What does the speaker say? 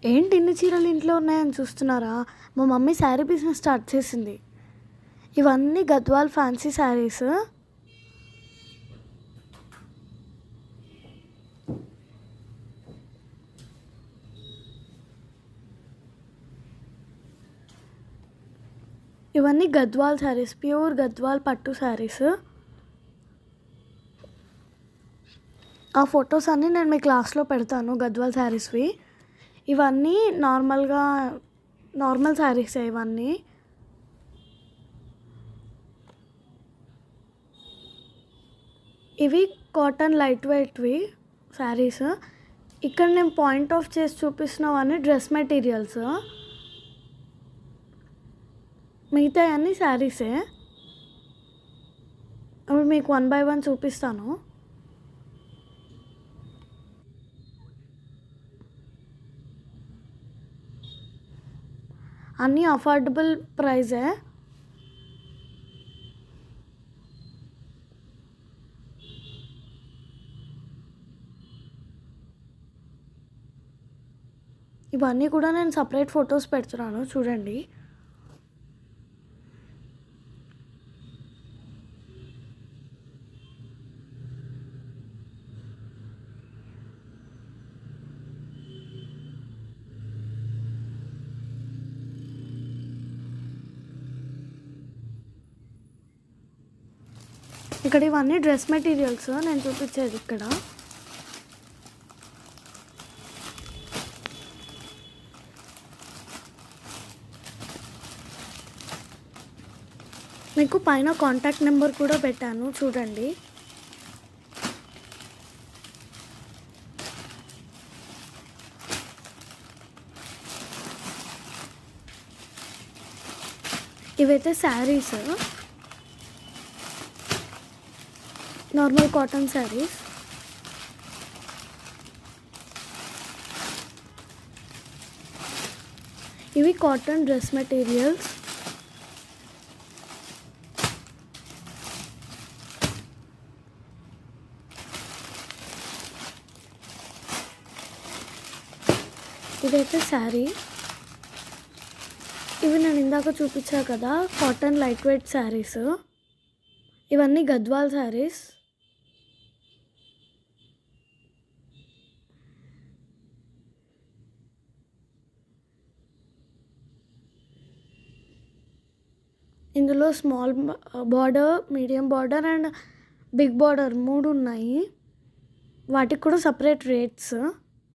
ఏంటి ఇన్ని చీరలు ఇంట్లో ఉన్నాయని చూస్తున్నారా? మా మమ్మీ శారీ బిజినెస్ స్టార్ట్ చేసింది. ఇవన్నీ గద్వాల్ ఫ్యాన్సీ శారీస్. ఇవన్నీ గద్వాల్ శారీస్, ప్యూర్ గద్వాల్ పట్టు శారీస్. ఆ ఫొటోస్ అన్నీ నేను మీ క్లాస్లో పెడతాను గద్వాల్ శారీస్వి. ఇవన్నీ నార్మల్ శారీసే ఇవన్నీ. ఇవి కాటన్ లైట్ వెయిట్వి శారీస్. ఇక్కడ నేను పాయింట్ ఆఫ్ చేసి చూపిస్తున్నవన్నీ డ్రెస్ మెటీరియల్స్, మిగతా అన్నీ శారీసే. అవి మీకు 1 by 1 చూపిస్తాను. అన్నీ అఫోర్డబుల్ ప్రైజే. ఇవన్నీ కూడా నేను సపరేట్ ఫొటోస్ పెడుతున్నాను చూడండి. ఇక్కడ ఇవన్నీ డ్రెస్ మెటీరియల్స్ నేను చూపించేది ఇక్కడ. మీకు పైన కాంటాక్ట్ నెంబర్ కూడా పెట్టాను చూడండి. ఇవైతే శారీస్, నార్మల్ కాటన్ శారీస్. ఇవి కాటన్ డ్రెస్ మెటీరియల్స్. ఇదైతే శారీ. ఇవి నేను ఇందాక చూపించా కదా కాటన్ లైట్ వెయిట్ శారీస్. ఇవన్నీ గద్వాల్ శారీస్. ఇందులో small border, medium border and big border 3 ఉన్నాయి. వాటికి కూడా సపరేట్ రేట్స్.